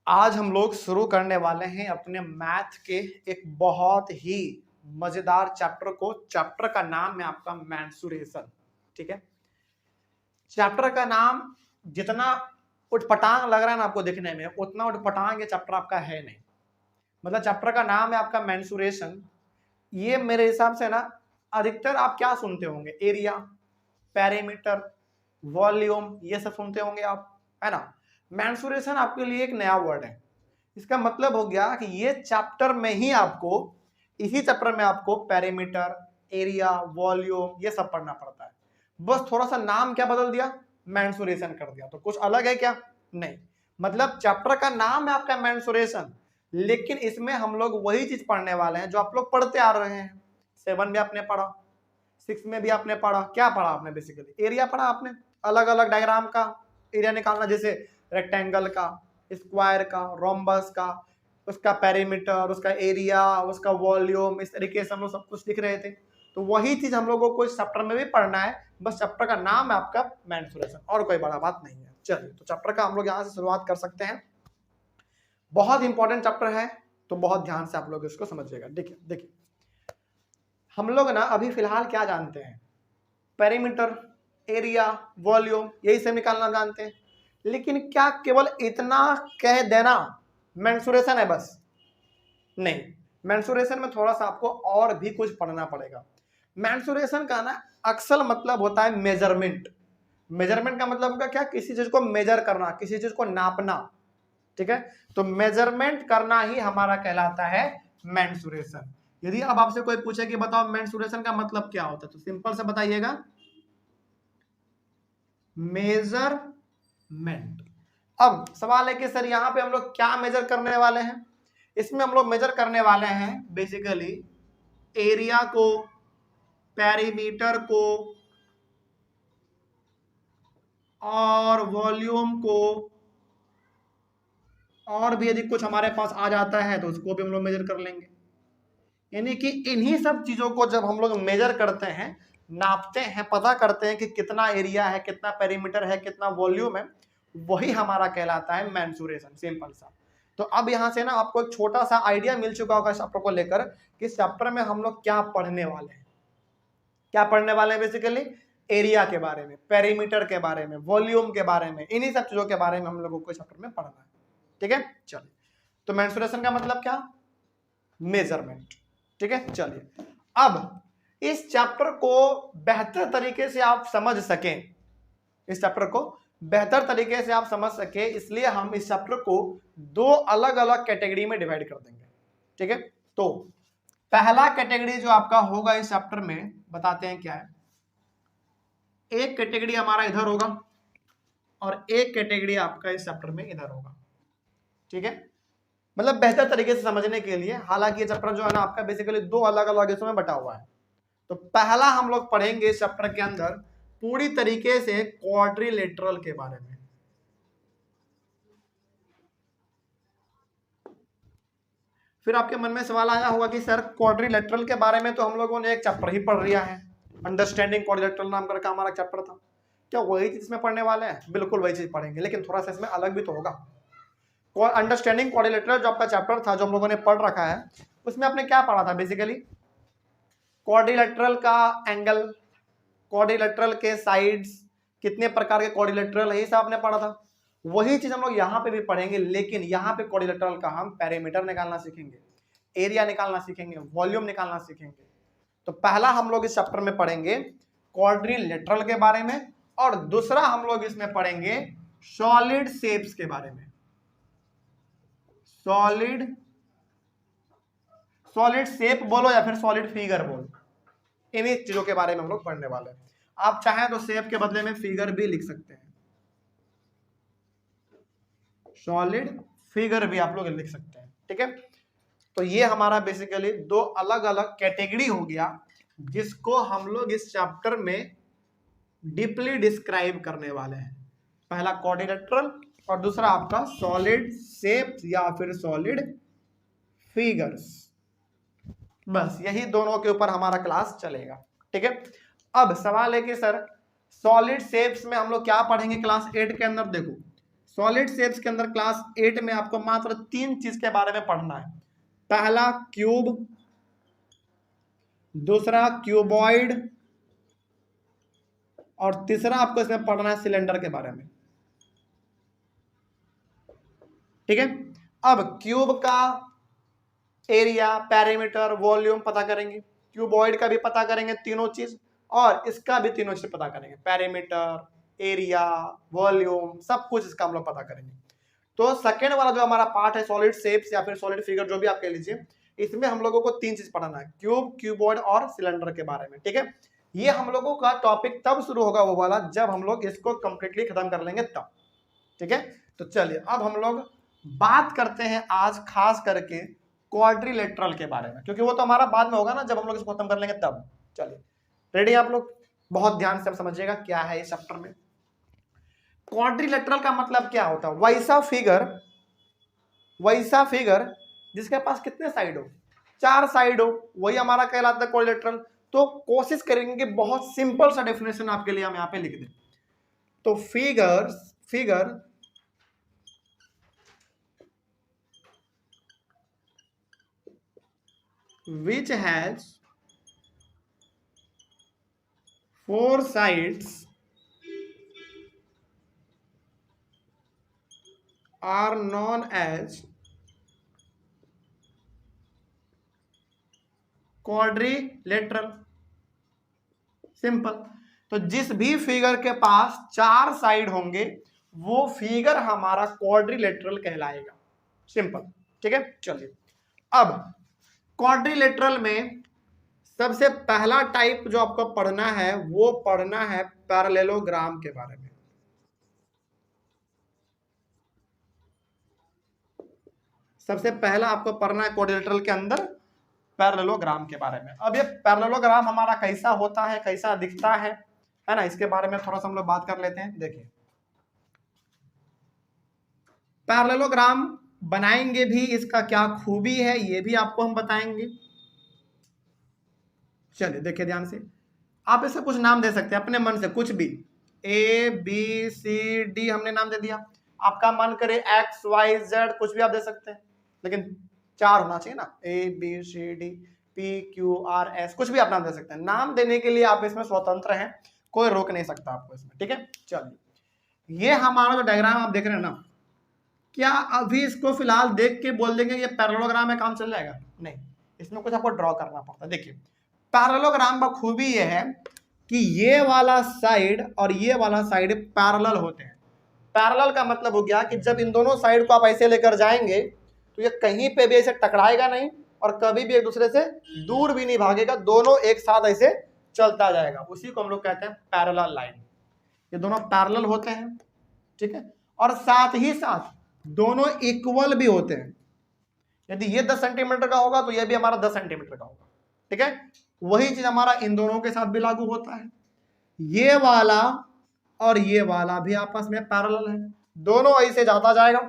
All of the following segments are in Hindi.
आज हम लोग शुरू करने वाले हैं अपने मैथ के एक बहुत ही मजेदार चैप्टर को। चैप्टर का नाम है आपका मेंसुरेशन। ठीक है, चैप्टर का नाम जितना उटपटांग लग रहा है ना आपको दिखने में, उतना उटपटांग ये चैप्टर आपका है नहीं। मतलब चैप्टर का नाम है आपका मेंसुरेशन। ये मेरे हिसाब से ना अधिकतर आप क्या सुनते होंगे, एरिया, पैरामीटर, वॉल्यूम, ये सब सुनते होंगे आप, है ना। मेंसुरेशन आपके लिए एक नया वर्ड है। इसका मतलब हो गया कि ये चैप्टर में ही आपको, इसी चैप्टर में आपको पैरामीटर, एरिया, वॉल्यूम ये सब पढ़ना पड़ता है। बस थोड़ा सा नाम क्या बदल दिया, मेंसुरेशन कर दिया। तो कुछ अलग है क्या? नहीं। मतलब चैप्टर का नाम है आपका मेंसुरेशन, लेकिन इसमें हम लोग वही चीज पढ़ने वाले हैं जो आप लोग पढ़ते आ रहे हैं। 7 में आपने पढ़ा, 6 में भी आपने पढ़ा। क्या पढ़ा आपने? बेसिकली एरिया पढ़ा आपने, अलग अलग डायग्राम का एरिया निकालना, जैसे रेक्टेंगल का, स्क्वायर का, रोम्बस का, उसका पेरीमीटर, उसका एरिया, उसका वॉल्यूम, इस तरीके से हम लोग सब कुछ लिख रहे थे। तो वही चीज हम लोगों को इस चैप्टर में भी पढ़ना है। बस चैप्टर का नाम है आपका मेंसुरेशन, और कोई बड़ा बात नहीं है। चलिए, तो चैप्टर का हम लोग यहाँ से शुरुआत कर सकते हैं। बहुत इंपॉर्टेंट चैप्टर है, तो बहुत ध्यान से आप लोग इसको समझिएगा। देखिए देखिए, हम लोग ना अभी फिलहाल क्या जानते हैं, पेरीमीटर, एरिया, वॉल्यूम, यही सब निकालना जानते हैं। लेकिन क्या केवल इतना कह देना मेंसुरेशन है बस? नहीं, मेंसुरेशन में थोड़ा सा आपको और भी कुछ पढ़ना पड़ेगा। मेंसुरेशन का ना अक्सर मतलब होता है मेजरमेंट। मेजरमेंट का मतलब होगा क्या? किसी चीज को मेजर करना, किसी चीज को नापना। ठीक है, तो मेजरमेंट करना ही हमारा कहलाता है मेंसुरेशन। यदि अब आपसे कोई पूछे कि बताओ मेंसुरेशन का मतलब क्या होता है, तो सिंपल से बताइएगा, मेजरमेंट। अब सवाल है कि सर यहां पे हम लोग क्या मेजर करने वाले हैं? इसमें हम लोग मेजर करने वाले हैं बेसिकली एरिया को, पेरीमीटर को, और वॉल्यूम को, और भी यदि कुछ हमारे पास आ जाता है तो उसको भी हम लोग मेजर कर लेंगे। यानी कि इन्हीं सब चीजों को जब हम लोग मेजर करते हैं, नापते हैं, पता करते हैं कि कितना एरिया है, कितना पेरीमीटर है, कितना वॉल्यूम है, वही हमारा कहलाता है मेंसुरेशन। सिंपल सा। तो अब यहां से ना आपको एक छोटा सा आइडिया मिल चुका होगा चैप्टर को लेकर कि चैप्टर में हम लोग क्या पढ़ने वाले हैं। क्या पढ़ने वाले हैं? बेसिकली एरिया के बारे में, पेरीमीटर के बारे में, वॉल्यूम के बारे में, इन्हीं सब चीजों के बारे में हम लोगों को चैप्टर में पढ़ना है। ठीक है, चलिए। तो मेंसुरेशन का मतलब क्या? मेजरमेंट। ठीक है, चलिए। अब इस चैप्टर को बेहतर तरीके से आप समझ सकें, इस चैप्टर को बेहतर तरीके से आप समझ सके, इसलिए हम इस चैप्टर को दो अलग अलग कैटेगरी में डिवाइड कर देंगे। ठीक है, तो पहला कैटेगरी जो आपका होगा इस चैप्टर में, बताते हैं क्या है। एक कैटेगरी हमारा इधर होगा और एक कैटेगरी आपका इस चैप्टर में इधर होगा। ठीक है, मतलब बेहतर तरीके से समझने के लिए। हालांकि ये चैप्टर जो है ना आपका बेसिकली दो अलग अलग हिस्सों में बटा हुआ है। तो पहला हम लोग पढ़ेंगे इस चैप्टर के अंदर पूरी तरीके से क्वाड्रिलेटरल के बारे में। फिर आपके मन में सवाल आया होगा कि सर क्वाड्रिलेटरल के बारे में तो हम लोगों ने एक चैप्टर ही पढ़ लिया है, अंडरस्टैंडिंग क्वाड्रिलेटरल नाम का हमारा चैप्टर था। क्या वही चीज इसमें पढ़ने वाले हैं? बिल्कुल वही चीज पढ़ेंगे, लेकिन थोड़ा सा इसमें अलग भी तो होगा। अंडरस्टैंडिंग क्वाड्रिलेटरल जो आपका चैप्टर था, जो हम लोगों ने पढ़ रखा है, उसमें आपने क्या पढ़ा था? बेसिकली क्वाड्रिलेटरल का एंगल, क्वाड्रिलेटरल के साइड्स, कितने प्रकार के क्वाड्रिलेटरल है, ये सब आपने पढ़ा था। वही चीज हम लोग यहाँ पे भी पढ़ेंगे, लेकिन यहाँ पे क्वाड्रिलेटरल का हम पैरामीटर निकालना सीखेंगे, एरिया निकालना सीखेंगे, वॉल्यूम निकालना सीखेंगे। तो पहला हम लोग इस चैप्टर में पढ़ेंगे क्वाड्रिलेटरल के बारे में, और दूसरा हम लोग इसमें पढ़ेंगे सॉलिड शेप्स के बारे में। सॉलिड शेप बोलो या फिर सॉलिड फिगर बोलो, इन्हीं चीजों के बारे में हम लोग पढ़ने वाले हैं। आप चाहें तो शेप के बदले में फिगर भी लिख सकते हैं, सॉलिड फिगर भी आप लोग लिख सकते हैं। ठीक है, तो ये हमारा बेसिकली दो अलग अलग कैटेगरी हो गया, जिसको हम लोग इस चैप्टर में डीपली डिस्क्राइब करने वाले हैं। पहला क्वाड्रिलेटरल और दूसरा आपका सॉलिड शेप्स या फिर सॉलिड फिगर्स। बस यही दोनों के ऊपर हमारा क्लास चलेगा। ठीक है, अब सवाल है कि सर सॉलिड शेप्स में हम लोग क्या पढ़ेंगे क्लास 8 के अंदर? देखो, सॉलिड शेप्स के अंदर क्लास 8 में आपको मात्र 3 चीज के बारे में पढ़ना है। पहला क्यूब, दूसरा क्यूबॉइड, और तीसरा आपको इसमें पढ़ना है सिलेंडर के बारे में। ठीक है, अब क्यूब का एरिया, पेरीमीटर, वॉल्यूम पता करेंगे, क्यूबॉइड का भी पता करेंगे तीनों चीज, और इसका भी तीनों चीज पता करेंगे, पेरीमीटर, एरिया, वॉल्यूम, सब कुछ इसका हम लोग पता करेंगे। तो सेकेंड वाला जो हमारा पार्ट है सॉलिड शेप्स या फिर सॉलिड फिगर जो भी आप कह लीजिए, इसमें हम लोगों को 3 चीज पढ़ना है, क्यूब, क्यूबॉइड और सिलेंडर के बारे में। ठीक है, ये हम लोगों का टॉपिक तब शुरू होगा वो वाला जब हम लोग इसको कंप्लीटली खत्म कर लेंगे तब। ठीक है, तो चलिए अब हम लोग बात करते हैं आज खास करके क्वाड्रिलेटरल के बारे में, क्योंकि वो तो हमारा बाद में होगा ना, जब हम लोग इसको खत्म कर लेंगे तब। चलिए रेडी आप लोग, बहुत ध्यान से आप समझिएगा क्या है इस चैप्टर में। क्वाड्रिलेटरल का मतलब क्या होता है? वैसा फिगर जिसके पास कितने साइड हो, 4 साइड हो, वही हमारा कहलाता है क्वाड्रिलेटरल। तो कोशिश करेंगे कि बहुत सिंपल सा डेफिनेशन आपके लिए हम यहाँ पे लिख दें। तो figure which has 4 sides are known as quadrilateral. Simple. तो जिस भी फिगर के पास 4 साइड होंगे वो फिगर हमारा क्वाड्रिलेटरल कहलाएगा। सिंपल। ठीक है, चलिए अब क्वाड्रिलेटरल में सबसे पहला टाइप जो आपको पढ़ना है वो पढ़ना है पैरेललोग्राम के बारे में। सबसे पहला आपको पढ़ना है क्वाड्रिलेटरल के अंदर पैरेललोग्राम के बारे में। अब ये पैरेललोग्राम हमारा कैसा होता है, कैसा दिखता है ना, इसके बारे में थोड़ा सा हम लोग बात कर लेते हैं। देखिए पैरेललोग्राम बनाएंगे भी, इसका क्या खूबी है ये भी आपको हम बताएंगे। चलिए देखिए ध्यान से, आप इसे कुछ नाम दे सकते हैं अपने मन से, कुछ भी, ए बी सी डी हमने नाम दे दिया। आपका मन करे एक्स वाई जेड, कुछ भी आप दे सकते हैं, लेकिन 4 होना चाहिए ना, A B C D P Q R S, कुछ भी आप नाम दे सकते हैं। नाम देने के लिए आप इसमें स्वतंत्र हैं, कोई रोक नहीं सकता आपको इसमें। ठीक है, चलिए ये हमारा जो डायग्राम आप देख रहे हैं ना, क्या अभी इसको फिलहाल देख के बोल देंगे ये पैरेललोग्राम में काम चल जाएगा? नहीं, इसमें कुछ आपको ड्रॉ करना पड़ता है। देखिए पैरेललोग्राम का खूबी ये है कि ये वाला साइड और ये वाला साइड पैरेलल होते हैं। पैरेलल का मतलब हो गया कि जब इन दोनों साइड को आप ऐसे लेकर जाएंगे तो ये कहीं पे भी ऐसे टकराएगा नहीं और कभी भी एक दूसरे से दूर भी नहीं भागेगा, दोनों एक साथ ऐसे चलता जाएगा। उसी को हम लोग कहते हैं पैरेलल लाइन। ये दोनों पैरेलल होते हैं। ठीक है, और साथ ही साथ दोनों इक्वल भी होते हैं। यदि ये 10 सेंटीमीटर का होगा तो ये भी हमारा 10 सेंटीमीटर का होगा। ठीक है, वही चीज हमारा इन दोनों के साथ भी लागू होता है। ये वाला और ये वाला भी आपस में पैरेलल है, दोनों ऐसे जाता जाएगा,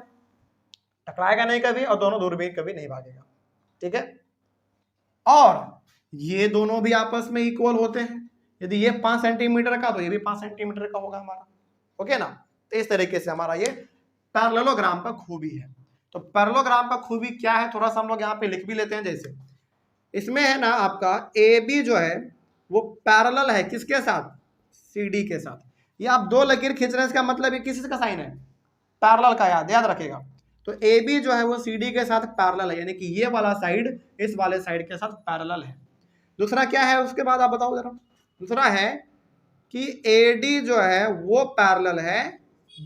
टकराएगा नहीं कभी, और दोनों दूर भी कभी नहीं भागेगा। ठीक है, और ये दोनों भी आपस में इक्वल होते हैं। यदि ये 5 सेंटीमीटर का तो ये भी 5 सेंटीमीटर का होगा हमारा। ओके ना, तो इस तरीके से हमारा ये पैरेललोग्राम का खूबी है। तो पैरेललोग्राम का खूबी क्या है, थोड़ा सा हम लोग यहाँ पे लिख भी लेते हैं। जैसे इसमें है ना आपका ए बी जो है वो पैरेलल है किसके साथ, सी डी के साथ। ये आप 2 लकीर खींच रहे हैं, इसका मतलब ये किस का साइन है, पैरेलल का, याद रखेगा। तो ए बी जो है वो सी डी के साथ पैरेलल है, यानी कि ये वाला साइड इस वाले साइड के साथ पैरेलल है। दूसरा क्या है उसके बाद आप बताओ जरा। दूसरा है कि ए डी जो है वो पैरेलल है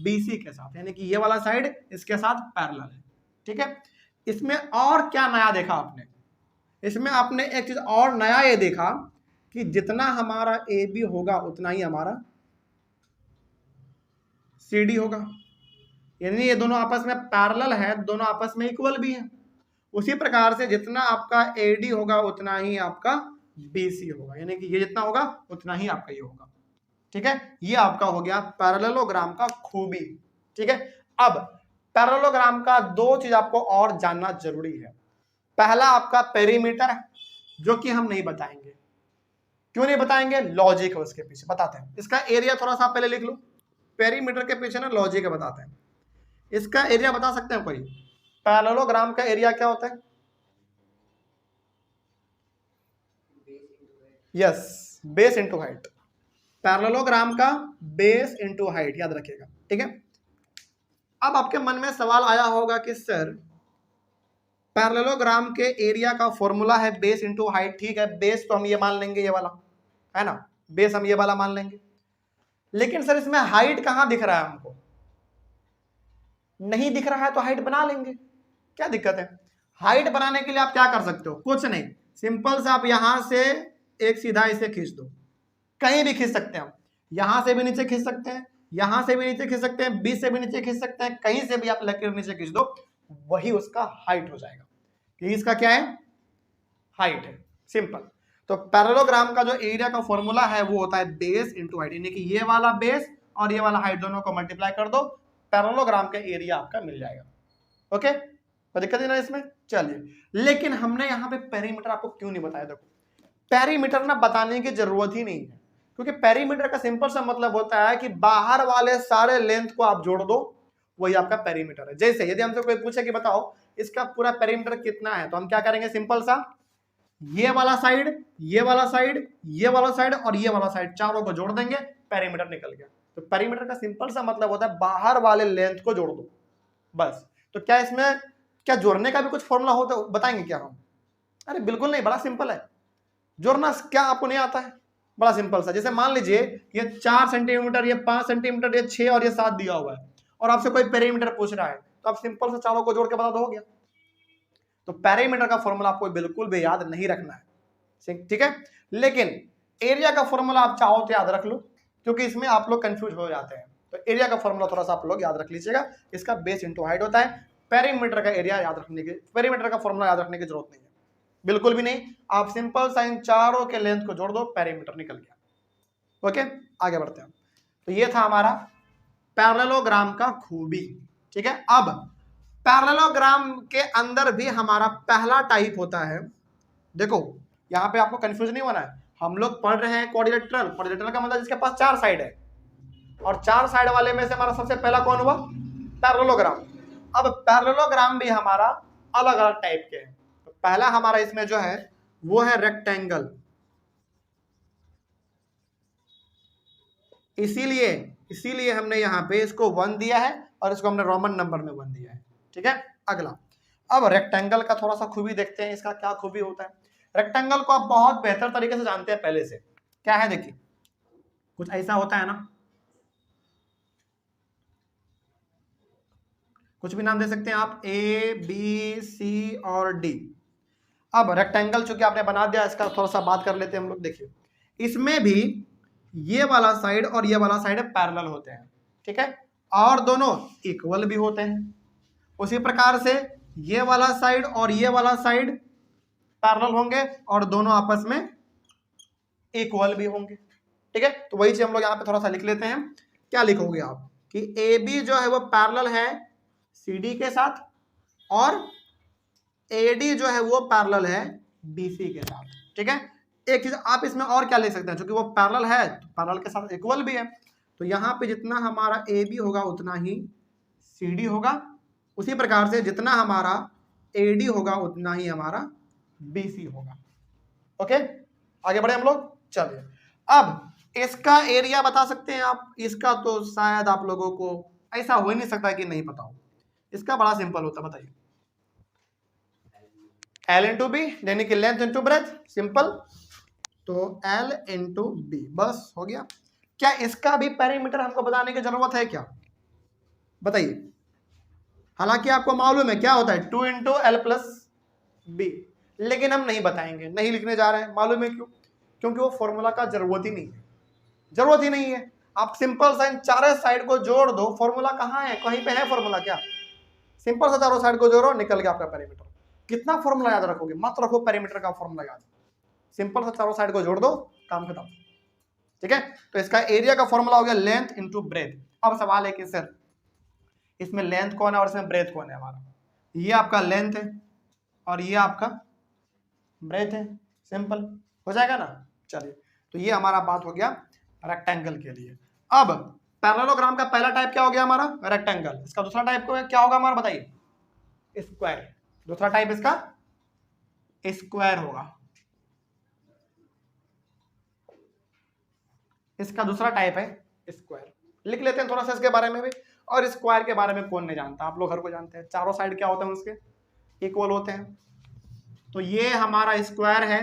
BC के साथ, यानी कि ये वाला साइड इसके साथ पैरेलल है। ठीक है, इसमें और क्या नया देखा आपने, इसमें आपने एक चीज और नया ये देखा कि जितना हमारा AB होगा उतना ही हमारा CD होगा, यानी ये दोनों आपस में पैरेलल है, दोनों आपस में इक्वल भी है। उसी प्रकार से जितना आपका AD होगा उतना ही आपका BC होगा, यानी कि ये जितना होगा उतना ही आपका ये होगा। ठीक है, ये आपका हो गया पैरेललोग्राम का खूबी। ठीक है, अब पैरेललोग्राम का 2 चीज आपको और जानना जरूरी है। पहला आपका पेरीमीटर है, जो कि हम नहीं बताएंगे। क्यों नहीं बताएंगे, लॉजिक है उसके पीछे, बताते हैं। इसका एरिया थोड़ा सा पहले लिख लो, पेरीमीटर के पीछे ना लॉजिक है, बताते हैं। इसका एरिया बता सकते हैं कोई? पैरेललोग्राम का एरिया क्या होता है? Yes, base into height. Parallelogram का बेस इंटू हाइट, याद रखिएगा, ठीक है। अब आपके मन में सवाल आया होगा कि सर पैरेललोग्राम के एरिया का फॉर्मूला है बेस इंटू हाइट, ठीक है, बेस तो हम ये मान लेंगे, ये वाला है ना, बेस हम ये वाला मान लेंगे, लेकिन सर इसमें हाइट कहां दिख रहा है? हमको नहीं दिख रहा है तो हाइट बना लेंगे, क्या दिक्कत है? हाइट बनाने के लिए आप क्या कर सकते हो? कुछ नहीं, सिंपल से आप यहां से एक सीधा इसे खींच दो, कहीं भी खींच सकते हैं हम, यहां से भी नीचे खींच सकते हैं, यहां से भी नीचे खींच सकते हैं, बीच से भी नीचे खींच सकते हैं, कहीं से भी आप लकीर नीचे खींच दो, वही उसका हाइट हो जाएगा। कि इसका क्या है? हाइट है, सिंपल। तो पैरेललोग्राम का जो एरिया का फॉर्मूला है वो होता है बेस इंटू हाइट, यानी कि ये वाला बेस और ये वाला हाइट दोनों को मल्टीप्लाई कर दो, पैरेललोग्राम का एरिया आपका मिल जाएगा। ओके, कोई दिक्कत नहीं ना इसमें? चलिए, लेकिन हमने यहाँ पे पेरीमीटर आपको क्यों नहीं बताया? देखो, पेरीमीटर ना बताने की जरूरत ही नहीं है, क्योंकि पेरीमीटर का सिंपल सा मतलब होता है कि बाहर वाले सारे लेंथ को आप जोड़ दो, वही आपका पेरीमीटर है। जैसे यदि हमसे कोई पूछे कि बताओ इसका पूरा पेरीमीटर कितना है, तो हम क्या करेंगे? सिंपल सा, ये वाला साइड, ये वाला साइड, ये वाला साइड और ये वाला साइड, चारों को जोड़ देंगे, पेरीमीटर निकल गया। तो पेरीमीटर का सिंपल सा मतलब होता है बाहर वाले लेंथ को जोड़ दो, बस। तो क्या इसमें क्या जोड़ने का भी कुछ फॉर्मूला होता है, बताएंगे क्या हम? अरे बिल्कुल नहीं, बड़ा सिंपल है। जोड़ना क्या आपको नहीं आता है? बड़ा सिंपल सा, जैसे मान लीजिए ये 4 सेंटीमीटर, ये 5 सेंटीमीटर, ये 6 और ये 7 दिया हुआ है, और आपसे कोई पेरीमीटर पूछ रहा है, तो आप सिंपल से चारों को जोड़ के बता दो, हो गया। तो पेरीमीटर का फॉर्मूला आपको बिल्कुल भी याद नहीं रखना है, ठीक है। लेकिन एरिया का फॉर्मूला आप चाहो तो याद रख लो, क्योंकि इसमें आप लोग कंफ्यूज हो जाते हैं। तो एरिया का फॉर्मूला थोड़ा सा आप लोग याद रख लीजिएगा, इसका बेस इंटू हाइट होता है। पेरीमीटर का एरिया याद रखने की, पेरीमीटर का फॉर्मूला याद रखने की जरूरत नहीं है, बिल्कुल भी नहीं। आप सिंपल सा इन चारों के लेंथ को जोड़ दो, पेरीमीटर निकल गया। ओके, आगे बढ़ते हैं। तो ये था हमारा पैरेललोग्राम का खूबी, ठीक है। अब पैरेललोग्राम के अंदर भी हमारा पहला टाइप होता है, देखो यहां पे आपको कंफ्यूज नहीं होना है, हम लोग पढ़ रहे हैं क्वाड्रिलेटरल। क्वाड्रिलेटरल का मतलब जिसके पास 4 साइड है, और 4 साइड वाले में से हमारा सबसे पहला कौन हुआ? पैरेललोग्राम। अब पैरेललोग्राम भी हमारा अलग अलग टाइप के हैं। तो पहला हमारा इसमें जो है वो है रेक्टेंगल, इसीलिए हमने यहाँ पे इसको 1 दिया है और इसको हमने रोमन नंबर में 1 दिया है, ठीक है। अगला, अब रेक्टेंगल का थोड़ा सा खूबी देखते हैं, इसका क्या खूबी होता है। रेक्टेंगल को आप बहुत बेहतर तरीके से जानते हैं पहले से, क्या है देखिए, कुछ ऐसा होता है ना, कुछ भी नाम दे सकते हैं आप, ए बी सी और डी। अब रेक्टेंगल चूंकि आपने बना दिया, इसका थोड़ा सा बात कर लेते हैं हम लोग। देखिए, इसमें भी ये वाला साइड और ये वाला साइड पैरेलल होते हैं, ठीक है, और दोनों इक्वल भी होते हैं। उसी प्रकार से ये वाला साइड और ये वाला साइड पैरेलल होंगे और दोनों आपस में इक्वल भी होंगे, ठीक है। तो वही चीज हम लोग यहाँ पे थोड़ा सा लिख लेते हैं। क्या लिखोगे आप कि ए बी जो है वो पैरेलल है सी डी के साथ, और ए डी जो है वो पैरेलल है बी सी के साथ, ठीक है। एक चीज आप इसमें और क्या ले सकते हैं, क्योंकि वो पैरेलल है तो पैरेलल के साथ इक्वल भी है, तो यहाँ पे जितना हमारा ए बी होगा उतना ही सी डी होगा, उसी प्रकार से जितना हमारा ए डी होगा उतना ही हमारा बी सी होगा। ओके, आगे बढ़े हम लोग। चलिए, अब इसका एरिया बता सकते हैं आप? इसका तो शायद आप लोगों को ऐसा हो ही नहीं सकता कि नहीं पता हो, इसका बड़ा सिंपल होता है, बताइए। L इंटू बी, यानी कि लेंथ इंटू ब्रेथ, सिंपल। तो L इंटू बी, बस हो गया। क्या इसका भी पेरीमीटर हमको बताने की जरूरत है क्या? बताइए। हालांकि आपको मालूम है क्या होता है, 2 इंटू एल प्लस बी, लेकिन हम नहीं बताएंगे, नहीं लिखने जा रहे हैं। मालूम है क्यों? क्योंकि वो फॉर्मूला का जरूरत ही नहीं है, जरूरत ही नहीं है। आप सिंपल सा इन चारों साइड को जोड़ दो, फॉर्मूला कहाँ है? कहीं पे है फॉर्मूला क्या? सिंपल सा चारों साइड को जोड़ो, निकल गया आपका पेरीमीटर। कितना फॉर्मूला याद रखोगे? मत रखो पेरीमीटर का फॉर्मूला याद, सिंपल सा चारों साइड को जोड़ दो, काम खत्म, ठीक है। तो इसका एरिया का फॉर्मूला हो गया लेंथ इंटू ब्रेथ। अब सवाल है कि सर इसमें लेंथ कौन है और इसमें ब्रेथ कौन है? हमारा ये आपका लेंथ है और ये आपका ब्रेथ है, सिंपल हो जाएगा ना। चलिए, तो ये हमारा बात हो गया रेक्टेंगल के लिए। अब पैरेललोग्राम का पहला टाइप क्या हो गया हमारा, रेक्टेंगल। इसका दूसरा टाइप क्या होगा हमारा, बताइए, स्क्वायर। दूसरा टाइप इसका स्क्वायर होगा। इसका दूसरा टाइप है स्क्वायर। लिख लेते हैं थोड़ा सा इसके बारे में भी। और स्क्वायर के बारे में कौन नहीं जानता, आप लोग हर को जानते हैं। चारों साइड क्या होते हैं उसके, इक्वल होते हैं। तो ये हमारा स्क्वायर है।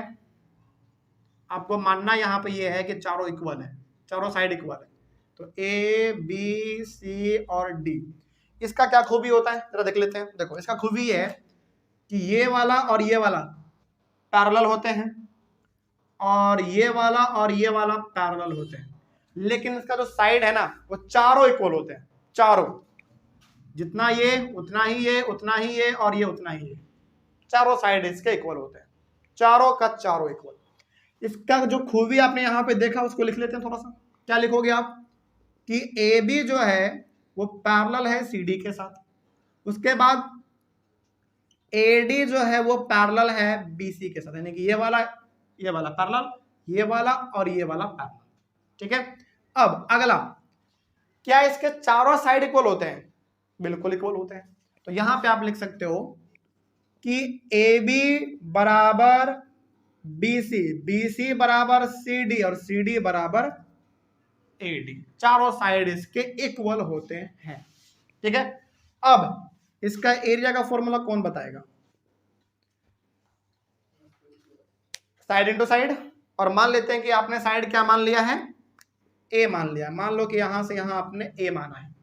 आपको मानना यहाँ पे ये है कि चारों इक्वल है, चारों साइड इक्वल है। तो ए बी सी और डी, इसका क्या खूबी होता है जरा देख लेते हैं। देखो इसका खूबी है कि ये वाला और ये वाला पैरेलल होते हैं, और ये वाला और ये वाला पैरेलल होते हैं। लेकिन इसका जो साइड है ना, वो चारों इक्वल होते हैं। चारों, जितना ये उतना ही ये, उतना ही ये, और ये उतना ही ये। चारों साइड इसके इक्वल होते हैं, चारों का चारों इक्वल। इसका जो खूबी आपने यहाँ पे देखा उसको लिख लेते हैं थोड़ा सा। क्या लिखोगे आप कि ए बी जो है वो पैरेलल है सी डी के साथ। उसके बाद ए डी जो है वो पैरेलल है बी सी के साथ, यानी कि ये वाला पैरेलल, ये वाला और ये वाला पैरेलल। ठीक है। अब अगला, क्या इसके चारों साइड इक्वल होते हैं? बिल्कुल इक्वल होते हैं। तो यहां पे आप लिख सकते हो कि ए बी बराबर बी सी, बी सी बराबर सी डी, और सी डी बराबर ए डी। चारों साइड इसके इक्वल होते हैं। ठीक है। अब इसका एरिया का फॉर्मूला कौन बताएगा? Side into side. और मान लेते हैं कि आपने साइड क्या मान लिया है, ए मान लिया। मान लो कि यहां से यहां आपने ए माना है।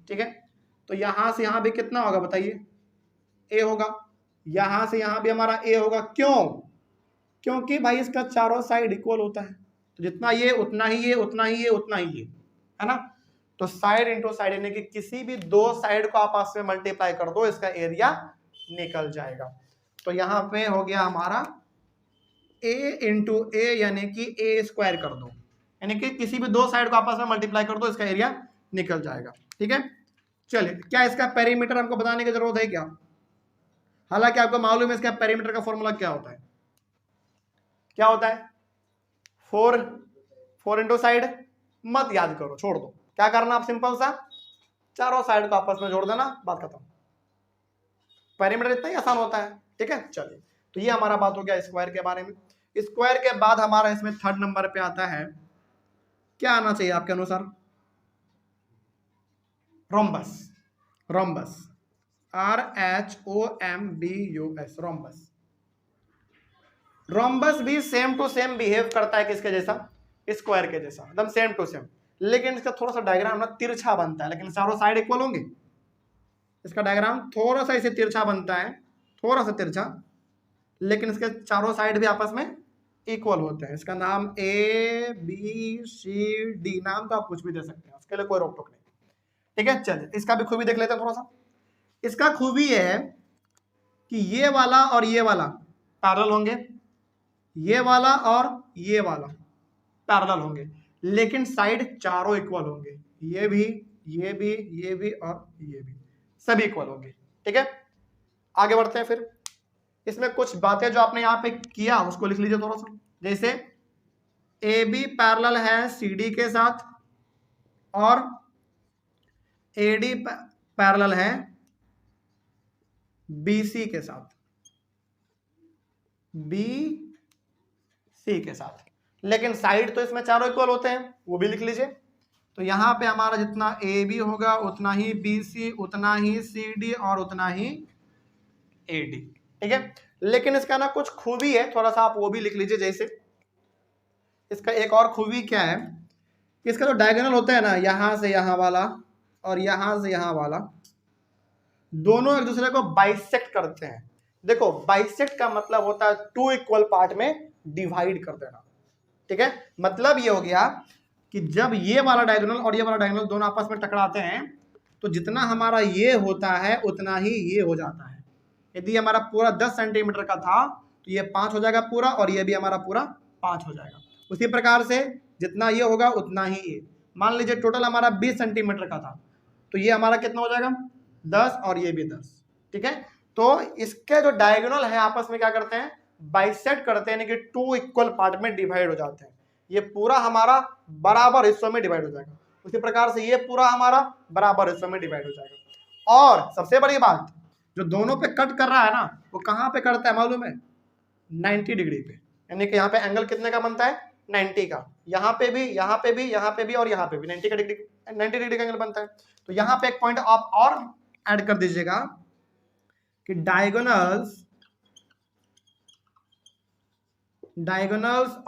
ठीक है। तो यहां से यहां भी कितना होगा बताइए, ए होगा। यहां से यहां भी हमारा ए होगा। क्यों? क्योंकि भाई इसका चारों साइड इक्वल होता है। तो जितना ये उतना ही ये, उतना ही ये, उतना ही ये, है ना। तो साइड इंटू साइड, यानी कि किसी भी दो साइड को आप आपस में मल्टीप्लाई कर दो, इसका एरिया निकल जाएगा। तो यहां पे हो गया हमारा ए इंटू ए, यानी कि ए स्क्वायर कर दो, यानी कि किसी भी दो साइड को आपस में मल्टीप्लाई कर दो, इसका एरिया निकल जाएगा। ठीक है। चलिए, क्या इसका पेरीमीटर हमको बताने की जरूरत है क्या? हालांकि आपको मालूम है इसका पेरीमीटर का फॉर्मूला क्या होता है। क्या होता है? 4 इंटू साइड। मत याद करो, छोड़ दो। क्या करना आप, सिंपल सा चारों साइड को आपस में जोड़ देना, बात खत्म। पेरीमीटर इतना ही आसान होता है। ठीक है। चलिए, तो ये हमारा बात हो गया स्क्वायर के बारे में। स्क्वायर के बाद हमारा इसमें थर्ड नंबर पे आता है, क्या आना चाहिए आपके अनुसार? Rhombus. Rhombus, RHOMBUS, rhombus. Rhombus भी सेम टू सेम बिहेव करता है किसके जैसा? स्क्वायर के जैसा, एकदम सेम टू सेम। लेकिन इसका थोड़ा सा डायग्राम ना तिरछा बनता है, लेकिन चारों साइड इक्वल होंगे। इसका डायग्राम थोड़ा सा इसे तिरछा बनता है, थोड़ा सा तिरछा, लेकिन इसके चारों साइड भी आपस में इक्वल होते हैं। इसका नाम ए बी सी डी, नाम तो आप कुछ भी दे सकते हैं, उसके लिए कोई रोक टोक नहीं। ठीक है। चलिए, इसका भी खूबी देख लेते हैं थोड़ा सा। इसका खूबी है कि ये वाला और ये वाला पैरेलल होंगे, ये वाला और ये वाला पैरेलल होंगे, लेकिन साइड चारों इक्वल होंगे। ये भी, ये भी, ये भी और ये भी, सभी इक्वल होंगे। ठीक है। आगे बढ़ते हैं। फिर इसमें कुछ बातें जो आपने यहां पे किया उसको लिख लीजिए थोड़ा सा। जैसे ए बी पैरेलल है सी डी के साथ, और ए डी पैरेलल है बी सी के साथ, बी सी के साथ। लेकिन साइड तो इसमें चारों इक्वल होते हैं, वो भी लिख लीजिए। तो यहां पे हमारा जितना ए बी होगा उतना ही बी सी, उतना ही सी डी, और उतना ही ए डी। ठीक है। लेकिन इसका ना कुछ खूबी है, थोड़ा सा आप वो भी लिख लीजिए। जैसे इसका एक और खूबी क्या है, इसका जो डायगोनल होता है ना, यहां से यहां वाला और यहां से यहां वाला, दोनों एक दूसरे को बाइसेक्ट करते हैं। देखो, बाइसेक्ट का मतलब होता है टू इक्वल पार्ट में डिवाइड कर देना। ठीक है। मतलब ये हो गया कि जब ये वाला डायगोनल और ये वाला डायगोनल दोनों आपस में टकराते हैं, तो जितना हमारा ये होता है उतना ही ये हो जाता है। यदि हमारा पूरा 10 सेंटीमीटर का था तो ये 5 हो जाएगा पूरा, और ये भी हमारा पूरा 5 हो जाएगा। उसी प्रकार से जितना ये होगा उतना ही ये। मान लीजिए टोटल हमारा 20 सेंटीमीटर का था, तो ये हमारा कितना हो जाएगा? 10, और ये भी 10। ठीक है। तो इसके जो डायगोनल है आपस में क्या करते हैं? बाइसेक्ट करते हैं, यानी कि टू इक्वल पार्ट में डिवाइड हो जाते हैं। ये पूरा हमारा बराबर हिस्सों में डिवाइड हो जाएगा। उसी प्रकार से ये पूरा हमारा बराबर हिस्सों में डिवाइड हो जाएगा। और सबसे बड़ी बात, जो दोनों पे कट कर रहा है ना, वो कहाँ पे करता है मालूम है? 90 डिग्री पे। यानी कि यहाँ पे एंगल कितने का बनता है? 90 का। यहाँ पे भी, यहाँ पे भी, यहाँ पे भी और यहाँ पे भी 90 डिग्री का एंगल बनता है। तो यहाँ पे एक पॉइंट आप और ऐड कर दीजिएगा कि diagonals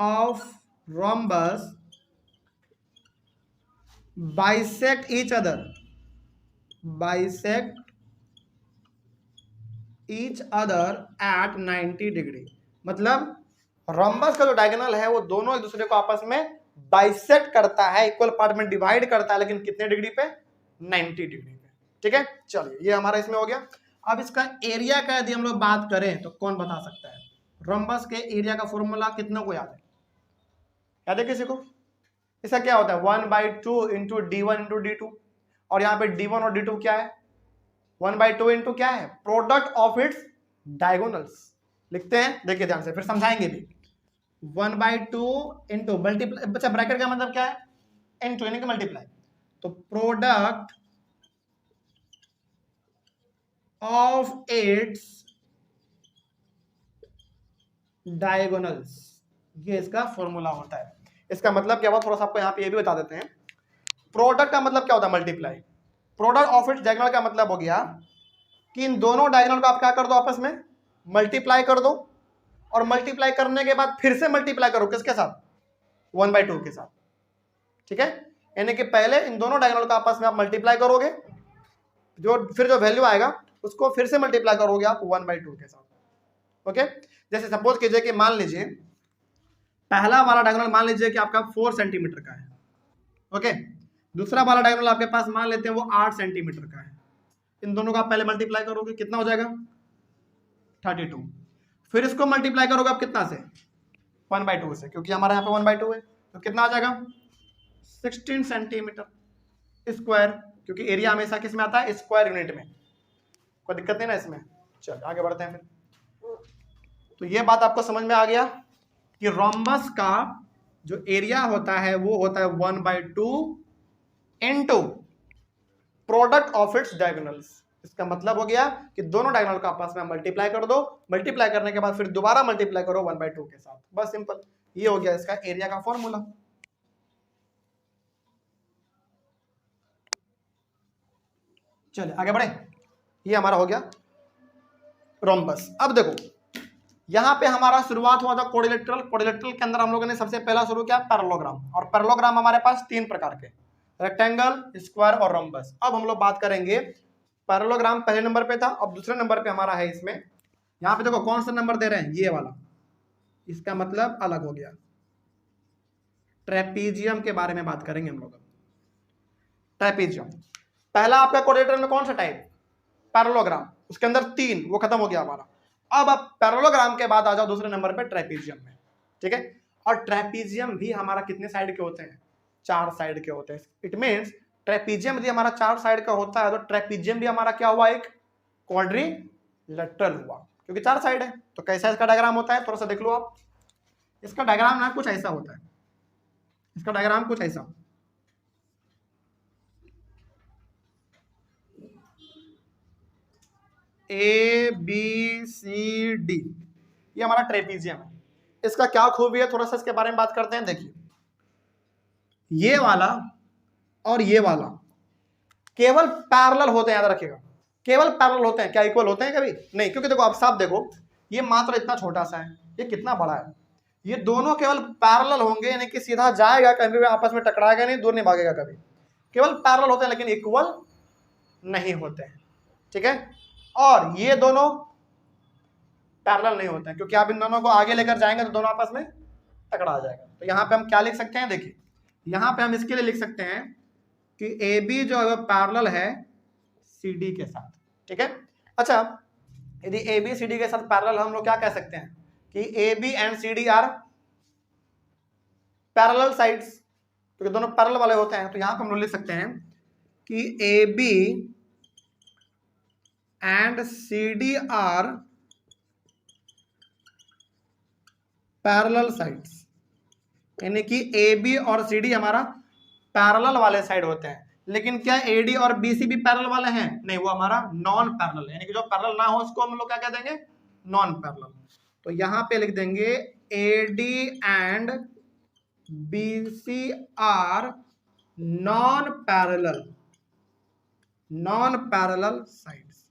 of rhombus bisect each other at 90 degree. मतलब रोम्बस का जो डायगोनल है वो दोनों एक दूसरे को आपस में बाइसेक्ट करता है, इक्वल पार्ट में डिवाइड करता है, लेकिन कितने डिग्री पे? 90 डिग्री पे। ठीक है, चलिए ये हमारा इसमें हो गया। अब इसका एरिया का यदि हम लोग बात करें तो कौन बता सकता है? रोम्बस के एरिया का फॉर्मूला कितनों को याद है? याद है किसी को? इसका क्या होता है? 1/2 इंटू D1 इंटू D2। और यहाँ पे D1 और D2 क्या है? 1/2 इंटू क्या है? Product of its diagonals. लिखते हैं, देखिए ध्यान से, फिर समझाएंगे भी। 1/2 इंटू मल्टीप्लाई, बच्चा ब्रैकेट का मतलब क्या है? इंटू यानी कि मल्टीप्लाई। तो प्रोडक्ट ऑफ इट्स डायगोनल्स, ये इसका फॉर्मूला होता है। इसका मतलब क्या हुआ, थोड़ा सा आपको यहाँ पे ये भी बता देते हैं। प्रोडक्ट का मतलब क्या होता है? Multiply. Product of its diagonal का मतलब हो गया कि इन दोनों डायगोनल को आप क्या कर दो? आपस में मल्टीप्लाई कर दो, और मल्टीप्लाई करने के बाद फिर से मल्टीप्लाई करो, किसके साथ? 1/2 के साथ। ठीक है, यानी कि पहले इन दोनों डायगोनल को आपस में आप मल्टीप्लाई करोगे, फिर जो वैल्यू आएगा उसको फिर से मल्टीप्लाई करोगे आप 1/2 के साथ। ओके, जैसे सपोज कीजिए कि मान लीजिए पहला वाला डायगोनल मान लीजिए कि आपका 4 सेंटीमीटर का है। ओके, दूसरा वाला डायगोनल आपके पास मान लेते हैं वो 8 सेंटीमीटर का है। इन दोनों का आप पहले मल्टीप्लाई करोगे, कितना हो जाएगा? 32। फिर इसको मल्टीप्लाई करोगे आप कितना से? 1/2 से, क्योंकि हमारे यहाँ पे 1/2 है, तो कितना आ जाएगा? 16 सेंटीमीटर स्क्वायर, क्योंकि एरिया हमेशा किस में आता है? स्क्वायर यूनिट में। कोई दिक्कत नहीं ना इसमें। चल आगे बढ़ते हैं फिर। तो ये बात आपको समझ में आ गया कि रोम्बस का जो एरिया होता है वो होता है 1/2 into product of its diagonals. इसका मतलब हो गया कि दोनों डायगोनल का आपस में मल्टीप्लाई कर दो, मल्टीप्लाई करने के बाद फिर दोबारा मल्टीप्लाई करो 1/2 के साथ, बस सिंपल। ये हो गया इसका एरिया का फॉर्मूला। चलिए आगे बढ़े। ये हमारा हो गया रोम्बस। अब देखो यहां पे हमारा शुरुआत हुआ था कोडिलेटरल। कोडिलेटरल के अंदर हम लोगों ने सबसे पहला शुरू किया पैरेललोग्राम, और पैरेललोग्राम हमारे पास 3 प्रकार के, रेक्टेंगल, स्क्वायर और रोम्बस। अब हम लोग बात करेंगे पैरेललोग्राम पहले नंबर पे था, अब दूसरे नंबर पे हमारा है इसमें। यहाँ पे देखो कौन सा नंबर दे रहे हैं? ये वाला। इसका मतलब अलग हो गया। ट्रेपीजियम के बारे में बात करेंगे हम लोग। ट्रेपीजियम पहला आपका कोडिलेटरल में कौन सा टाइप? पैरेललोग्राम, उसके अंदर 3, वो खत्म हो गया हमारा। अब आप पैरेललोग्राम के बाद आ जाओ दूसरे नंबर पे ट्रेपीजियम में। ठीक है, और ट्रेपीजियम भी हमारा कितने साइड के होते हैं? 4 साइड के होते हैं। इट मीन्स ट्रेपीजियम यदि हमारा 4 साइड का होता है तो ट्रेपीजियम भी हमारा क्या हुआ? एक क्वाड्रिलेटरल हुआ, क्योंकि 4 साइड है। तो कैसा इसका डायग्राम होता है? थोड़ा सा देख लो आप। इसका डायग्राम ना कुछ ऐसा होता है। इसका डायग्राम कुछ ऐसा, ABCD, ये हमारा ट्रेपीजियम है। इसका क्या खूबी है, थोड़ा सा इसके बारे में बात करते हैं। देखिए ये वाला और ये वाला केवल पैरेलल होते हैं, याद रखिएगा, केवल पैरेलल होते हैं। क्या इक्वल होते हैं? कभी नहीं, क्योंकि देखो आप साफ देखो, ये मात्र इतना छोटा सा है, ये कितना बड़ा है। ये दोनों केवल पैरेलल होंगे, यानी कि सीधा जाएगा, कभी भी आपस में टकराएगा नहीं, दूर नहीं भागेगा कभी। केवल पैरेलल होते हैं लेकिन इक्वल नहीं होते हैं। ठीक है, और ये दोनों पैरेलल नहीं होते हैं, क्योंकि आप इन दोनों को आगे लेकर जाएंगे तो दोनों आपस में टकरा जाएगा। तो यहाँ पे हम क्या लिख सकते हैं? देखिए यहाँ पे हम इसके लिए लिख सकते हैं कि AB जो है पैरेलल है CD के साथ। ठीक है, अच्छा यदि AB CD के साथ पैरेलल, हम लोग क्या कह सकते हैं कि AB and CD are parallel sides, क्योंकि दोनों पैरेलल वाले होते हैं। तो यहाँ पे हम लोग लिख सकते हैं कि AB and CD are parallel sides, यानी कि AB और CD हमारा पैरेलल वाले साइड होते हैं, लेकिन क्या एडी और बीसी भी पैरेलल वाले हैं? नहीं, वो हमारा नॉन पैरेलल है, यानी कि जो पैरेलल ना हो उसको हम लोग क्या कह देंगे? Non parallel. तो यहां पे लिख देंगे AD and BC are non parallel, non parallel sides,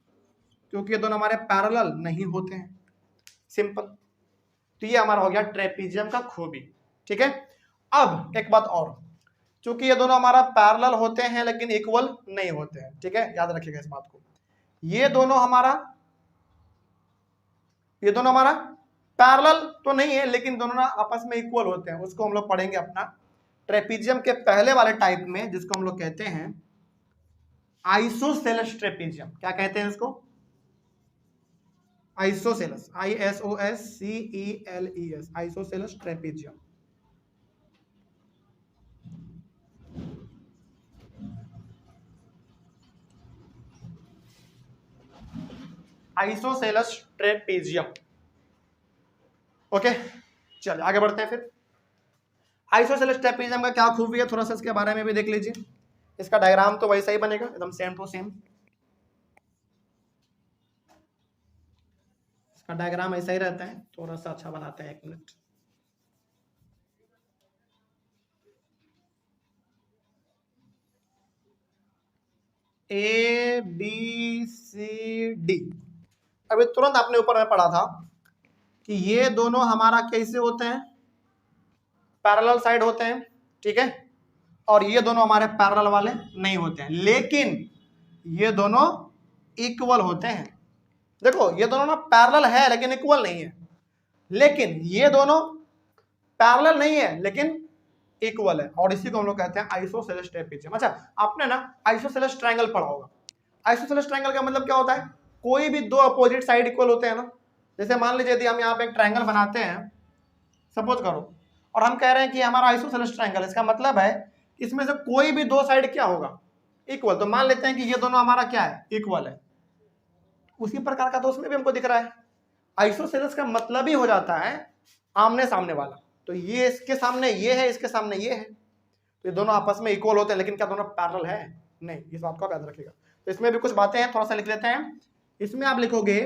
क्योंकि ये दोनों हमारे पैरेलल नहीं होते हैं। सिंपल। तो ये हमारा हो गया ट्रेपीजियम का खूबी। ठीक है, अब एक बात और, क्योंकि ये दोनों हमारा पैरेलल होते हैं लेकिन इक्वल नहीं होते हैं। ठीक है, याद रखिएगा इस बात को। ये दोनों हमारा पैरेलल तो नहीं है लेकिन दोनों आपस में इक्वल होते हैं, उसको हम लोग पढ़ेंगे अपना ट्रेपीजियम के पहले वाले टाइप में, जिसको हम लोग कहते हैं आइसोसेलेस ट्रेपीजियम। क्या कहते हैं इसको? Isosceles, ISOSCELES, isosceles trapezium. Isosceles trapezium. Okay, चलिए आगे बढ़ते हैं। फिर आइसोसेलेस ट्रेपीजियम का क्या खूबी है, थोड़ा सा इसके बारे में भी देख लीजिए। इसका डायग्राम तो वैसा ही बनेगा, एकदम सेम टू सेम। इसका डायग्राम ऐसा ही रहता है, थोड़ा सा अच्छा बनाते हैं। 1 मिनट। ABCD, अभी तुरंत आपने ऊपर में पढ़ा था कि ये दोनों हमारा कैसे होते हैं? पैरेलल साइड होते हैं। ठीक है, और ये दोनों हमारे पैरेलल वाले नहीं होते हैं, लेकिन ये दोनों इक्वल होते हैं। देखो, ये दोनों ना पैरेलल है लेकिन इक्वल नहीं है, लेकिन ये दोनों पैरेलल नहीं है लेकिन इक्वल है, और इसी को हम लोग कहते हैं आइसोसेलेस ट्रेपीजियम। अच्छा, आपने ना आइसोसेलेस ट्रायंगल पढ़ा होगा। आइसोसेलेस ट्रायंगल का मतलब क्या होता है? कोई भी दो अपोजिट साइड इक्वल होते हैं ना। जैसे मान लीजिए यदि हम यहाँ पे एक ट्रायंगल बनाते हैं, सपोज करो, और हम कह रहे हैं कि हमारा आइसोसेलेस ट्रायंगल, इसका मतलब है इसमें से कोई भी दो साइड क्या होगा? इक्वल। तो मान लेते हैं कि ये दोनों हमारा क्या है? इक्वल है। उसी प्रकार का तो उसमें भी हमको दिख रहा है। आइसोसेलेस का मतलब ही हो जाता है आमने सामने वाला। तो ये इसके सामने ये है, इसके सामने ये है, तो ये दोनों आपस में इक्वल होते हैं, लेकिन क्या दोनों पैरेलल है? नहीं। इस बात को आप याद रखिएगा। तो इसमें भी कुछ बातें हैं, थोड़ा सा लिख लेते हैं। इसमें आप लिखोगे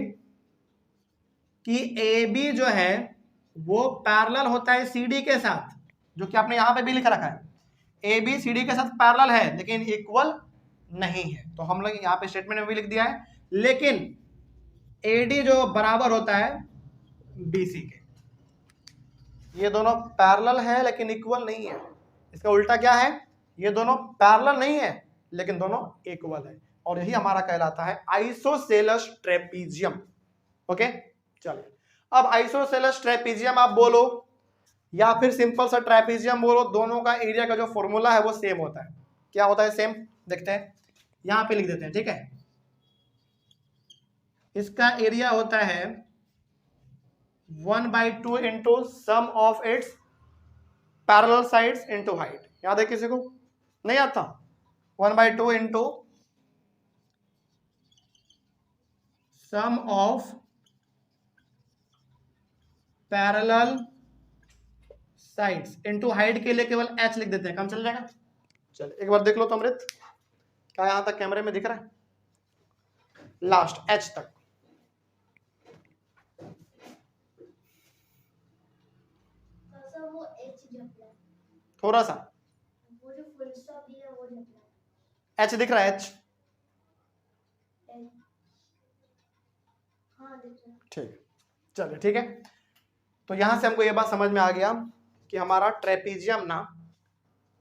कि AB जो है वो पैरेलल होता है CD के साथ, जो कि आपने यहां पे भी लिख रखा है। AB CD के साथ पैरेलल है लेकिन इक्वल नहीं है, तो हम लोग यहाँ पे स्टेटमेंट में भी लिख दिया है। लेकिन AD जो बराबर होता है BC के, ये दोनों पैरेलल है लेकिन इक्वल नहीं है। इसका उल्टा क्या है? ये दोनों पैरेलल नहीं है लेकिन दोनों इक्वल है, और यही हमारा कहलाता है आइसोसेलेस ट्रेपीजियम। ओके, चलिए अब आइसोसेलेस ट्रेपीजियम आप बोलो या फिर सिंपल सा ट्रेपीजियम बोलो, दोनों का एरिया का जो फॉर्मूला है वो सेम होता है। क्या होता है सेम? देखते हैं, यहां पे लिख देते हैं। ठीक है, इसका एरिया होता है 1/2 into sum of its parallel sides into height. याद है किसी को? नहीं आता? 1/2 into sum of parallel sides into height के लिए केवल h लिख देते हैं, काम चल जाएगा। चलिए एक बार देख लो तो अमृत, क्या यहां तक कैमरे में दिख रहा है? लास्ट h तक। थोड़ा सा वो जो फुल स्टॉप दिया वो h दिख रहा है? h हाँ दिख रहा है। ठीक, चलिए ठीक है। तो यहां से हमको ये बात समझ में आ गया कि हमारा ट्रेपीजियम ना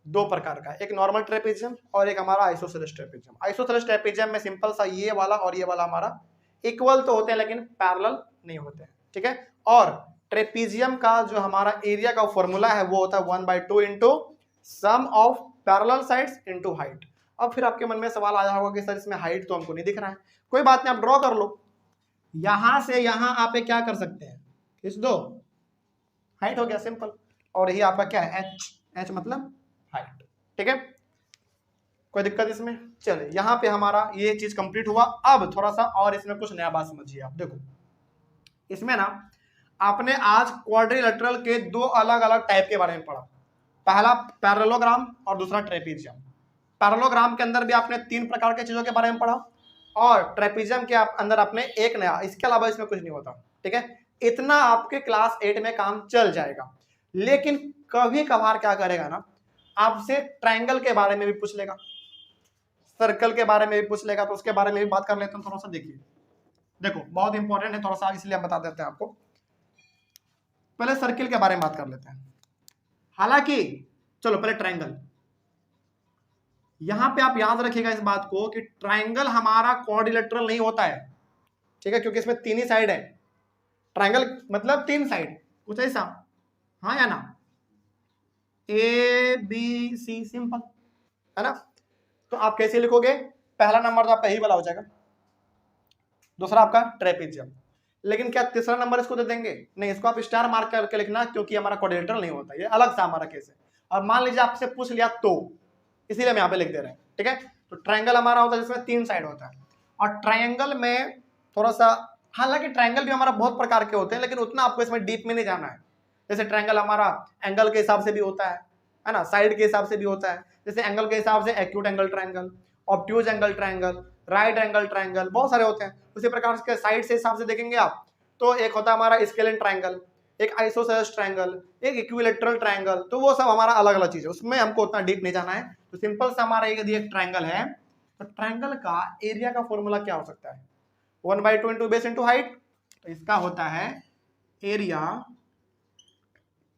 दो प्रकार का है, एक नॉर्मल ट्रेपीजियम और एक हमारा आइसोसेलेस ट्रेपीजियम। आइसोसेलेस ट्रेपीजियम में सिंपल सा ये वाला और ये वाला हमारा इक्वल तो होते हैं लेकिन पैरेलल नहीं होते हैं। ठीक है, और ट्रेपीजियम का जो हमारा एरिया का फॉर्मूला है वो होता है 1/2 into sum of parallel sides into height. अब फिर आपके मन में सवाल आया होगा कि सर इसमें हाइट तो हमको नहीं दिख रहा है। कोई बात नहीं, आप ड्रॉ कर लो। यहां से यहां आप क्या कर सकते हैं? खींच दो, हाइट हो गया, सिंपल। और यही आपका क्या है? h मतलब हाइट। ठीक है, कोई दिक्कत इसमें? चले, यहां पे हमारा ये चीज कंप्लीट हुआ। अब थोड़ा सा और इसमें कुछ नया बात समझिए आप। देखो, इसमें ना आपने आज क्वाड्रिलेटरल के दो अलग अलग टाइप के बारे में पढ़ा। पहला पैरेललोग्राम और दूसरा ट्रेपीजियम। पैरेललोग्राम के अंदर भी आपने 3 प्रकार के चीजों के बारे में पढ़ा और ट्रेपीजियम के अंदर आपने एक नया, इसके अलावा इसमें कुछ नहीं होता, ठीक है। इतना आपके क्लास 8 में काम चल जाएगा। लेकिन कभी कभार क्या करेगा ना, आपसे ट्रायंगल के बारे में भी पूछ लेगा, सर्कल के बारे में भी पूछ लेगा, तो उसके बारे में भी बात कर लेते हैं थोड़ा सा। देखिए देखो बहुत इंपॉर्टेंट है थोड़ा सा, इसलिए हम बता देते हैं आपको। पहले सर्किल के बारे में बात कर लेते हैं। हालांकि चलो पहले ट्रायंगल, यहां पे आप याद रखिएगा इस बात को कि ट्रायंगल हमारा क्वाड्रिलेटरल नहीं होता है, ठीक है, क्योंकि इसमें 3 ही साइड है। ट्रायंगल मतलब 3 साइड, कुछ ऐसा, हाँ या ना, ए बी सी, सिंपल है ना। तो आप कैसे लिखोगे, पहला नंबर तो आपका यही वाला हो जाएगा, दूसरा आपका ट्रेपीजियम। लेकिन क्या तीसरा नंबर इसको दे देंगे? नहीं, इसको आप स्टार मार्क करके लिखना, क्योंकि हमारा क्वाड्रिलेटरल नहीं होता, ये अलग सा हमारा केस है। और मान लीजिए आपसे पूछ लिया तो, इसीलिए हम यहाँ पे लिख दे रहे हैं, ठीक है। तो ट्रायंगल हमारा होता है जिसमें 3 साइड होता है। और ट्रायंगल में थोड़ा सा, हालांकि ट्रायंगल भी हमारा बहुत प्रकार के होते हैं, लेकिन उतना आपको इसमें डीप में नहीं जाना है। जैसे ट्रायंगल हमारा एंगल के हिसाब से भी होता है ना, साइड के हिसाब से भी होता है। जैसे एंगल के हिसाब से acute angle triangle, obtuse angle triangle, right angle triangle, बहुत सारे होते हैं। उसी प्रकार के साइड से हिसाब से देखेंगे आप, तो एक होता है हमारा स्केलेन ट्रायंगल, एक आइसोसेलेस ट्रायंगल, एक इक्विलेटरल ट्रायंगल, तो वो सब हमारा अलग अलग चीज है, उसमें हमको उतना डीप नहीं जाना है। तो सिंपल सा हमारा यदि एक ट्रायंगल है, तो ट्रायंगल का एरिया का फॉर्मूला क्या हो सकता है? 1/2 इंटू बेस इंटू हाइट। तो इसका होता है area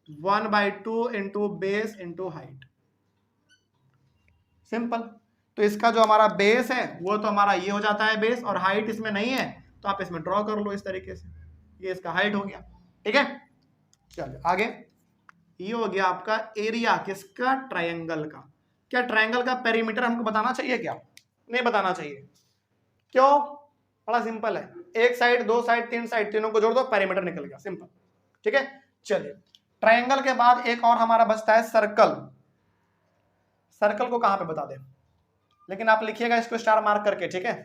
1/2 into base into height, simple. तो इसका जो हमारा बेस है वो तो हमारा ये हो जाता है बेस, और हाइट इसमें नहीं है तो आप इसमें ड्रॉ कर लो इस तरीके से, ये इसका हाइट हो गया, ठीक है। चलिए आगे, ये हो गया आपका एरिया किसका? ट्रायंगल का। क्या ट्रायंगल का पेरीमीटर हमको बताना चाहिए क्या? नहीं बताना चाहिए। क्यों? बड़ा सिंपल है, एक साइड, 2 साइड, 3 साइड, तीनों को जोड़ दो, पेरीमीटर निकल गया, सिंपल, ठीक है। चलिए ट्रायंगल के बाद एक और हमारा बचता है सर्कल। सर्कल को कहां पे बता दें, लेकिन आप लिखिएगा इसको स्टार मार्क करके, ठीक है।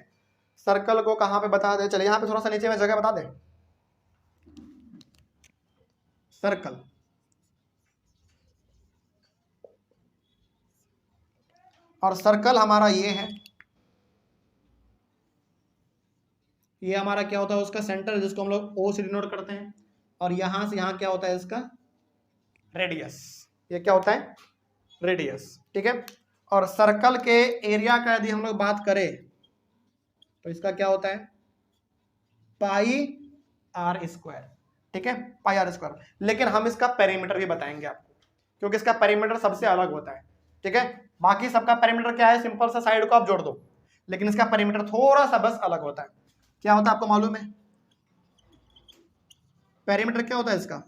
सर्कल को कहां पे बता दे, चलिए यहां पे थोड़ा सा नीचे में जगह बता दे, सर्कल। और सर्कल हमारा ये है, ये हमारा क्या होता है उसका सेंटर, जिसको हम लोग ओ से डिनोट करते हैं। और यहां से यहां क्या होता है इसका रेडियस, ये क्या होता है रेडियस, ठीक है। और सर्कल के एरिया का यदि हम लोग बात करें तो इसका क्या होता है पाई आर स्क्वायर, ठीक है, पाई आर स्क्वायर। लेकिन हम इसका पेरीमीटर भी बताएंगे आपको, क्योंकि इसका पेरीमीटर सबसे अलग होता है, ठीक है। बाकी सबका पेरीमीटर क्या है, सिंपल सा साइड को आप जोड़ दो, लेकिन इसका पेरीमीटर थोड़ा सा बस अलग होता है। क्या होता है आपको मालूम है? पेरीमीटर क्या होता है इसका?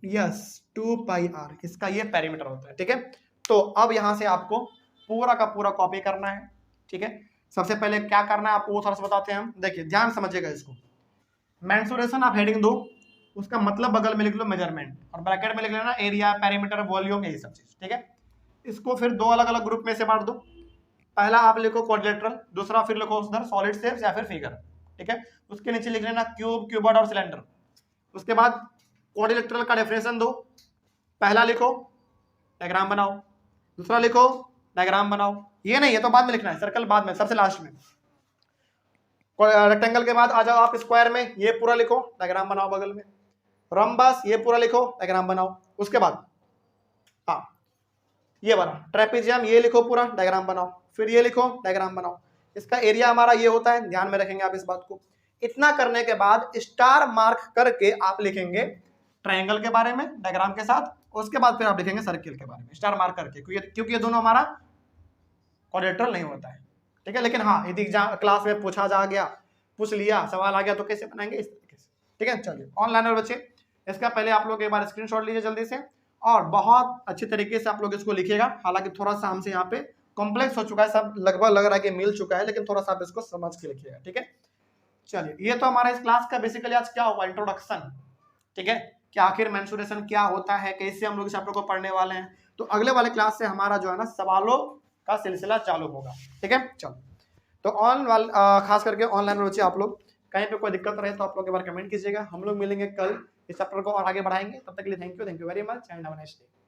यस, 2 पाई आर, इसका ये पेरीमीटर होता है, ठीक है। तो अब यहां से आपको पूरा का पूरा कॉपी करना है, ठीक है। सबसे पहले क्या करना है आपको वो थोड़ा सा बताते हैं हम, देखिए ध्यान समझिएगा इसको। मेंसुरेशन आप हेडिंग दो, उसका मतलब बगल में लिख लो मेजरमेंट, और ब्रैकेट में लिख लेना एरिया, पेरीमीटर, वॉल्यूम, यही सब चीज, ठीक है। इसको फिर 2 अलग अलग ग्रुप में से बांट दो। पहला आप लिखो क्वाड्रिलेटरल, दूसरा फिर लिखो उधर सॉलिड शेप्स या फिर फिगर, ठीक है। उसके नीचे लिख लेना क्यूब, क्यूबॉइड और सिलेंडर। उसके बाद क्वाड्रिलेटरल का डेफिनेशन दो, पहला लिखो डायग्राम बनाओ, दूसरा लिखो डायग्राम बनाओ, ये नहीं है तो बाद में लिखना है, सर्कल बाद में, सबसे लास्ट में। रेक्टेंगल के बाद आ जाओ आप स्क्वायर में, ये पूरा लिखो डायग्राम बनाओ बगल में। रम्बस ये पूरा लिखो डायग्राम बनाओ। उसके बाद हाँ ये बना ट्रेपेजियम, ये लिखो पूरा डायग्राम बनाओ, फिर ये लिखो डायग्राम बनाओ। इसका एरिया हमारा ये होता है, ध्यान में रखेंगे आप इस बात को। इतना करने के बाद स्टार मार्क करके आप लिखेंगे ट्रायंगल के बारे में डायग्राम के साथ, उसके बाद फिर आप लिखेंगे सर्किल के बारे में स्टार मार्क करके, क्योंकि ये दोनों हमारा क्वाड्रिलेटरल नहीं होता है, ठीक है। लेकिन हाँ यदि क्लास में पूछा जा गया, पूछ लिया, सवाल आ गया तो कैसे बनाएंगे इस तरीके से, ठीक है। चलिए ऑनलाइन और बच्चे, इसका पहले आप लोग एक बार स्क्रीनशॉट लीजिए जल्दी से, और बहुत अच्छे तरीके से आप लोग इसको लिखिएगा। हालांकि थोड़ा सा हमसे यहाँ पे कॉम्प्लेक्स हो चुका है, सब लगभग लग रहा है कि मिल चुका है, लेकिन थोड़ा सा आप इसको समझ के लिखिएगा, ठीक है। चलिए ये तो हमारा इस क्लास का बेसिकली आज क्या हुआ, इंट्रोडक्शन, ठीक है, कि आखिर मेंसुरेशन क्या होता है, कैसे हम लोग इस चैप्टर को पढ़ने वाले हैं। तो अगले वाले क्लास से हमारा जो है ना सवालों का सिलसिला चालू होगा, ठीक है। चलो तो खास करके ऑनलाइन बच्चे आप लोग कहीं पे कोई दिक्कत रहे तो आप लोग एक बार कमेंट कीजिएगा। हम लोग मिलेंगे कल, इस चैप्टर को और आगे बढ़ाएंगे। तब तक के लिए thank you very much and have a nice day.